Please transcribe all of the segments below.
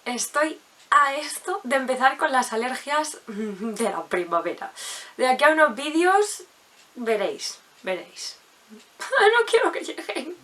Estoy a esto de empezar con las alergias de la primavera. De aquí a unos vídeos veréis. No quiero que lleguen.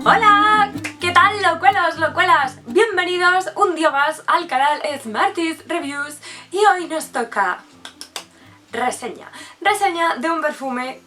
¡Hola! ¿Qué tal, locuelas? Bienvenidos un día más al canal Smarties Reviews. Y hoy nos toca reseña de un perfume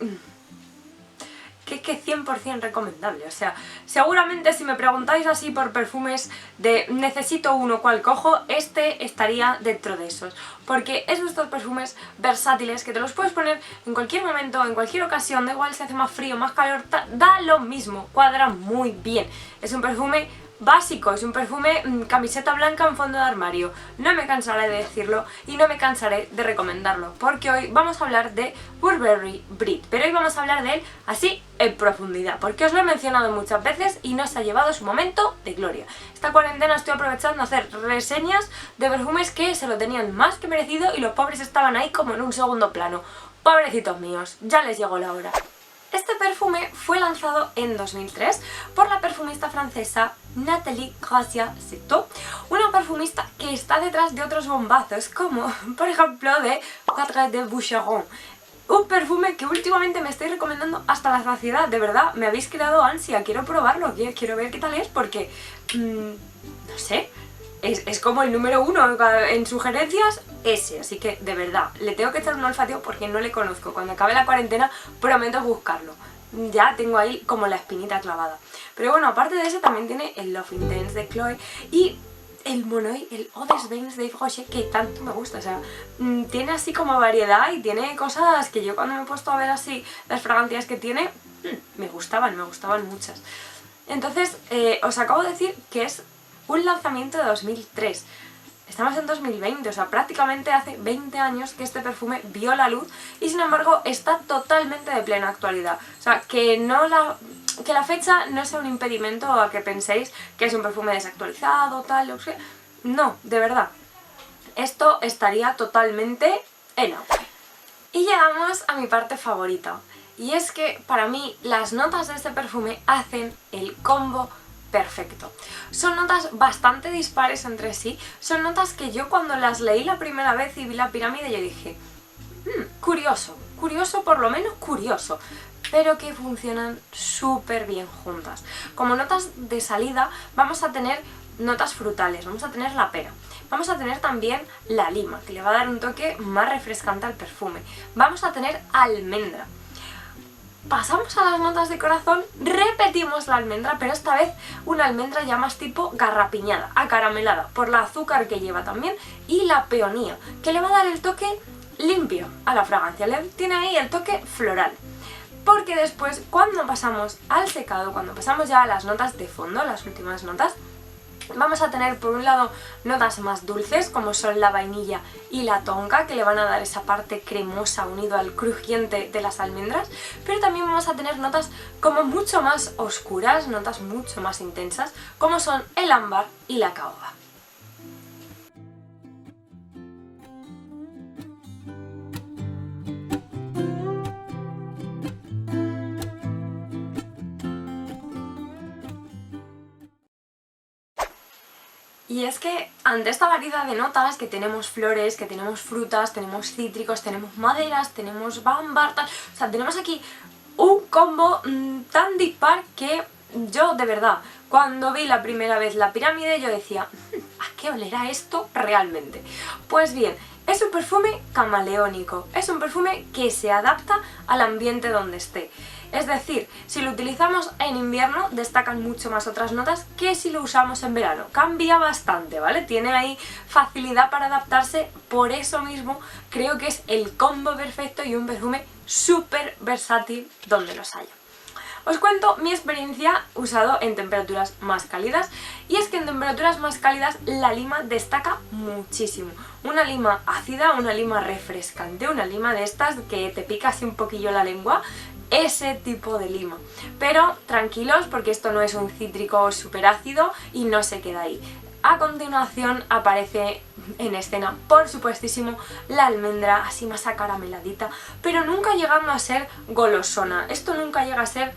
que 100% recomendable. O sea, seguramente si me preguntáis así por perfumes de necesito uno, ¿cuál cojo? Este estaría dentro de esos, porque es de estos perfumes versátiles que te los puedes poner en cualquier momento, en cualquier ocasión, da igual si hace más frío, más calor, da lo mismo, cuadra muy bien. Es un perfume básico, es un perfume camiseta blanca en fondo de armario. No me cansaré de decirlo y no me cansaré de recomendarlo, porque hoy vamos a hablar de Burberry Brit, pero hoy vamos a hablar de él así en profundidad, porque os lo he mencionado muchas veces y nos ha llevado su momento de gloria. Esta cuarentena estoy aprovechando a hacer reseñas de perfumes que se lo tenían más que merecido y los pobres estaban ahí como en un segundo plano. Pobrecitos míos, ya les llegó la hora. Este perfume fue lanzado en 2003 por la perfumista francesa Nathalie Gracia-Citeaux, una perfumista que está detrás de otros bombazos como, por ejemplo, de Quatre de Boucheron. Un perfume que últimamente me estoy recomendando hasta la saciedad, de verdad, me habéis creado ansia, quiero probarlo, quiero ver qué tal es porque, no sé, es como el número uno en sugerencias ese, así que de verdad, le tengo que echar un olfateo porque no le conozco. Cuando acabe la cuarentena prometo buscarlo, ya tengo ahí como la espinita clavada. Pero bueno, aparte de ese también tiene el Love Intense de Chloé y el Monoi, el Eau des Vins de Yves Rocher, que tanto me gusta, o sea, tiene así como variedad y tiene cosas que yo cuando me he puesto a ver así las fragancias que tiene, me gustaban muchas. Entonces, os acabo de decir que es un lanzamiento de 2003. Estamos en 2020, o sea, prácticamente hace 20 años que este perfume vio la luz y sin embargo está totalmente de plena actualidad. O sea, que la fecha no sea un impedimento a que penséis que es un perfume desactualizado, tal, o sea, no, de verdad. Esto estaría totalmente en auge. Y llegamos a mi parte favorita. Y es que para mí las notas de este perfume hacen el combo perfecto. Son notas bastante dispares entre sí, son notas que yo cuando las leí la primera vez y vi la pirámide yo dije, curioso, por lo menos curioso, pero que funcionan súper bien juntas. Como notas de salida vamos a tener notas frutales, vamos a tener la pera, vamos a tener también la lima, que le va a dar un toque más refrescante al perfume, vamos a tener almendra. Pasamos a las notas de corazón, repetimos la almendra, pero esta vez una almendra ya más tipo garrapiñada, acaramelada, por la azúcar que lleva también, y la peonía, que le va a dar el toque limpio a la fragancia, le tiene ahí el toque floral. Porque después, cuando pasamos al secado, cuando pasamos ya a las notas de fondo, las últimas notas, vamos a tener por un lado notas más dulces como son la vainilla y la tonka, que le van a dar esa parte cremosa unido al crujiente de las almendras, pero también vamos a tener notas como mucho más oscuras, notas mucho más intensas como son el ámbar y la caoba. Y es que ante esta variedad de notas que tenemos flores, que tenemos frutas, tenemos cítricos, tenemos maderas, tenemos ámbar, o sea, tenemos aquí un combo tan dispar que yo de verdad, cuando vi la primera vez la pirámide yo decía, ¿a qué olerá esto realmente? Pues bien, es un perfume camaleónico, es un perfume que se adapta al ambiente donde esté. Es decir, si lo utilizamos en invierno destacan mucho más otras notas que si lo usamos en verano. Cambia bastante, ¿vale? Tiene ahí facilidad para adaptarse, por eso mismo creo que es el combo perfecto y un perfume súper versátil donde los haya. Os cuento mi experiencia usado en temperaturas más cálidas y es que en temperaturas más cálidas la lima destaca muchísimo. Una lima ácida, una lima refrescante, una lima de estas que te pica así un poquillo la lengua, ese tipo de lima. Pero tranquilos porque esto no es un cítrico súper ácido y no se queda ahí. A continuación aparece en escena, por supuestísimo, la almendra así más acarameladita, pero nunca llegando a ser golosona. Esto nunca llega a ser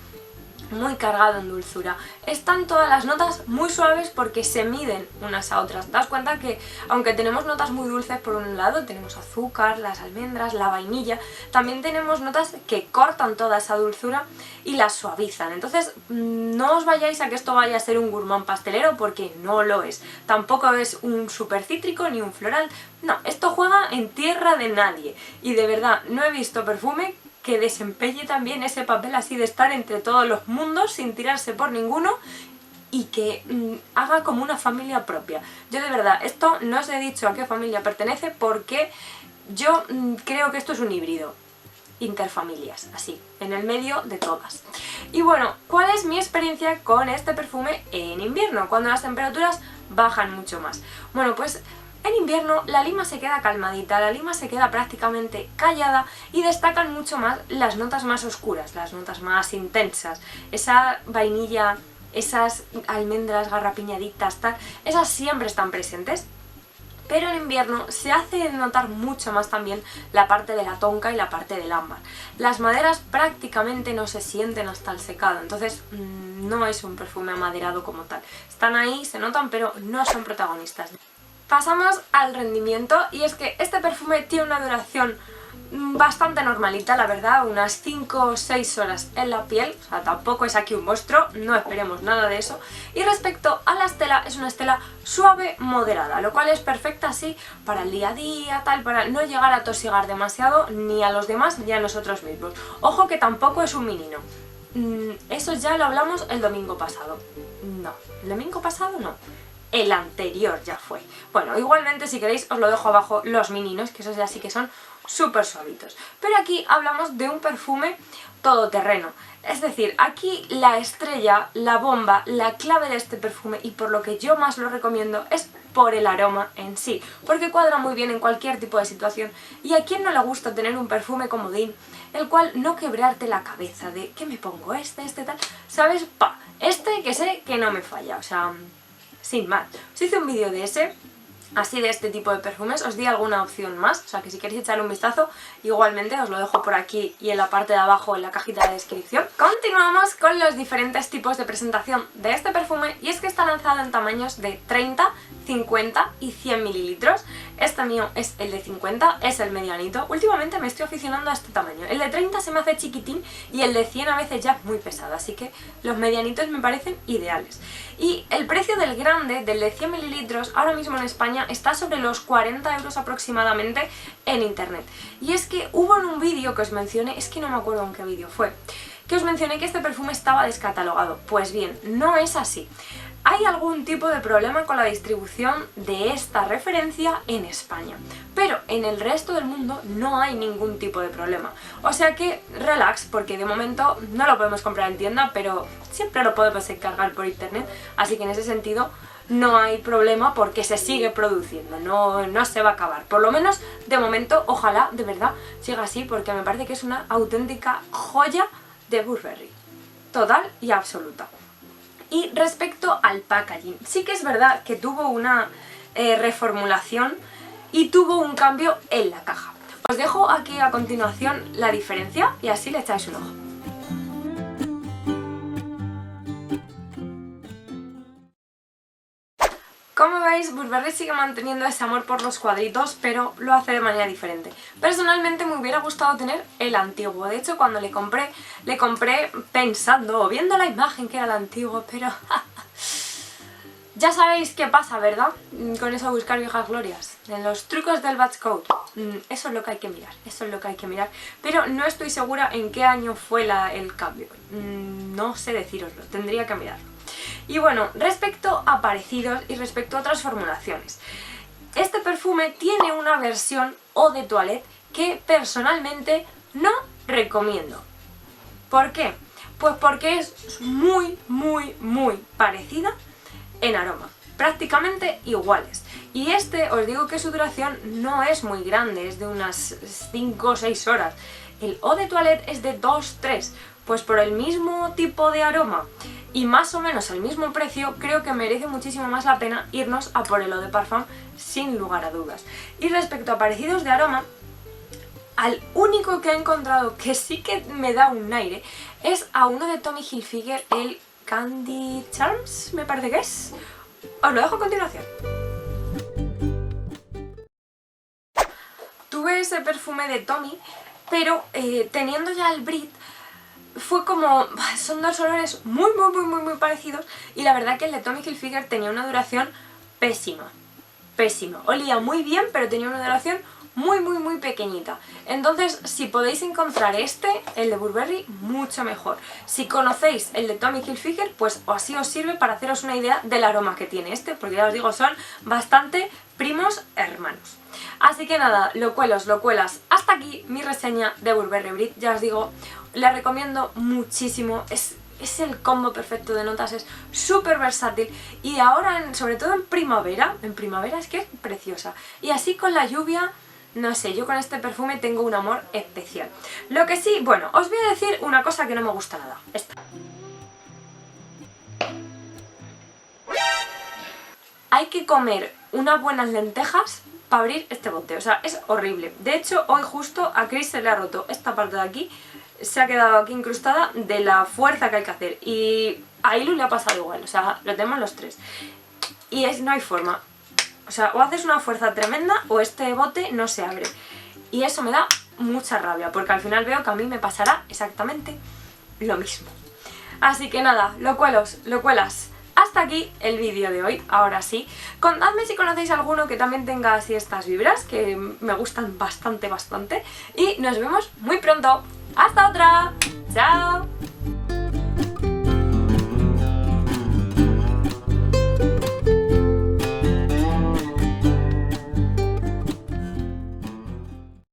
muy cargado en dulzura. Están todas las notas muy suaves porque se miden unas a otras. Daos cuenta que aunque tenemos notas muy dulces por un lado, tenemos azúcar, las almendras, la vainilla, también tenemos notas que cortan toda esa dulzura y la suavizan. Entonces no os vayáis a que esto vaya a ser un gourmand pastelero porque no lo es. Tampoco es un súper cítrico ni un floral. No, esto juega en tierra de nadie. Y de verdad, no he visto perfume que desempeñe también ese papel así de estar entre todos los mundos sin tirarse por ninguno y que haga como una familia propia. Yo de verdad, esto no os he dicho a qué familia pertenece porque yo creo que esto es un híbrido. Interfamilias, así, en el medio de todas. Y bueno, ¿cuál es mi experiencia con este perfume en invierno, cuando las temperaturas bajan mucho más? Bueno, pues en invierno la lima se queda calmadita, la lima se queda prácticamente callada y destacan mucho más las notas más oscuras, las notas más intensas. Esa vainilla, esas almendras garrapiñaditas, tal, esas siempre están presentes. Pero en invierno se hace notar mucho más también la parte de la tonka y la parte del ámbar. Las maderas prácticamente no se sienten hasta el secado, entonces no es un perfume amaderado como tal. Están ahí, se notan, pero no son protagonistas. Pasamos al rendimiento y es que este perfume tiene una duración bastante normalita, la verdad, unas 5 o 6 horas en la piel, o sea, tampoco es aquí un monstruo, no esperemos nada de eso. Y respecto a la estela, es una estela suave moderada, lo cual es perfecta así para el día a día, tal, para no llegar a tosigar demasiado ni a los demás ni a nosotros mismos. Ojo que tampoco es un menino. Eso ya lo hablamos el domingo pasado. No, ¿el domingo pasado no? El anterior ya fue. Bueno, igualmente si queréis os lo dejo abajo los mininos, que esos ya sí que son súper suavitos. Pero aquí hablamos de un perfume todoterreno. Es decir, aquí la estrella, la bomba, la clave de este perfume y por lo que yo más lo recomiendo es por el aroma en sí, porque cuadra muy bien en cualquier tipo de situación. Y a quién no le gusta tener un perfume comodín, el cual no quebrarte la cabeza de ¿qué me pongo? Este, tal, ¿sabes? Pa, este que sé que no me falla, o sea, sin más. Os hice un vídeo de ese, así de este tipo de perfumes, os di alguna opción más, o sea que si queréis echarle un vistazo, igualmente os lo dejo por aquí y en la parte de abajo en la cajita de descripción. Continuamos con los diferentes tipos de presentación de este perfume y es que está lanzado en tamaños de 30, 50 y 100 mililitros. Este mío es el de 50, es el medianito. Últimamente me estoy aficionando a este tamaño. El de 30 se me hace chiquitín y el de 100 a veces ya es muy pesado, así que los medianitos me parecen ideales. Y el precio del grande, del de 100 mililitros, ahora mismo en España está sobre los 40 euros aproximadamente en internet. Y es que hubo en un vídeo que os mencioné, es que no me acuerdo en qué vídeo fue, que os mencioné que este perfume estaba descatalogado. Pues bien, no es así. Hay algún tipo de problema con la distribución de esta referencia en España, pero en el resto del mundo no hay ningún tipo de problema. O sea que relax, porque de momento no lo podemos comprar en tienda, pero siempre lo podemos encargar por internet, así que en ese sentido no hay problema porque se sigue produciendo, no se va a acabar. Por lo menos de momento, ojalá de verdad siga así, porque me parece que es una auténtica joya de Burberry, total y absoluta. Y respecto al packaging, sí que es verdad que tuvo una reformulación y tuvo un cambio en la caja. Os dejo aquí a continuación la diferencia y así le echáis un ojo. Como veis, Burberry sigue manteniendo ese amor por los cuadritos, pero lo hace de manera diferente. Personalmente me hubiera gustado tener el antiguo. De hecho, cuando le compré pensando o viendo la imagen que era el antiguo, pero ya sabéis qué pasa, ¿verdad? Con eso buscar viejas glorias. En los trucos del batch code. Eso es lo que hay que mirar, eso es lo que hay que mirar. Pero no estoy segura en qué año fue el cambio. No sé deciroslo, tendría que mirarlo. Y bueno, respecto a parecidos y respecto a otras formulaciones, este perfume tiene una versión eau de toilette que personalmente no recomiendo. ¿Por qué? Pues porque es muy parecida en aroma, prácticamente iguales. Y este, os digo que su duración no es muy grande, es de unas 5 o 6 horas. El eau de toilette es de 2-3, pues por el mismo tipo de aroma y más o menos al mismo precio, creo que merece muchísimo más la pena irnos a por el eau de parfum sin lugar a dudas. Y respecto a parecidos de aroma, al único que he encontrado que sí que me da un aire es a uno de Tommy Hilfiger, el Candy Charms, me parece que es. Os lo dejo a continuación. Tuve ese perfume de Tommy, pero teniendo ya el Brit, fue como... son dos olores muy parecidos, y la verdad que el de Tommy Hilfiger tenía una duración pésima. Olía muy bien, pero tenía una duración muy pequeñita. Entonces, si podéis encontrar el de Burberry, mucho mejor. Si conocéis el de Tommy Hilfiger, pues así os sirve para haceros una idea del aroma que tiene porque ya os digo, son bastante primos hermanos. Así que nada, locuelos, hasta aquí mi reseña de Burberry Brit. Ya os digo, la recomiendo muchísimo, es el combo perfecto de notas, es súper versátil, y ahora, sobre todo en primavera es que es preciosa. Y así con la lluvia, no sé, yo con este perfume tengo un amor especial. Lo que sí, bueno, os voy a decir una cosa que no me gusta nada. Esta. Hay que comer unas buenas lentejas para abrir este bote, o sea, es horrible. De hecho, hoy justo a Chris se le ha roto esta parte de aquí, se ha quedado aquí incrustada de la fuerza que hay que hacer, y a Ilu le ha pasado igual, o sea, lo tenemos los tres. Y no hay forma, o sea, o haces una fuerza tremenda o este bote no se abre. Y eso me da mucha rabia, porque al final veo que a mí me pasará exactamente lo mismo. Así que nada, locuelas, hasta aquí el vídeo de hoy. Ahora sí, contadme si conocéis alguno que también tenga así estas vibras, que me gustan bastante, y nos vemos muy pronto. ¡Hasta otra! ¡Chao!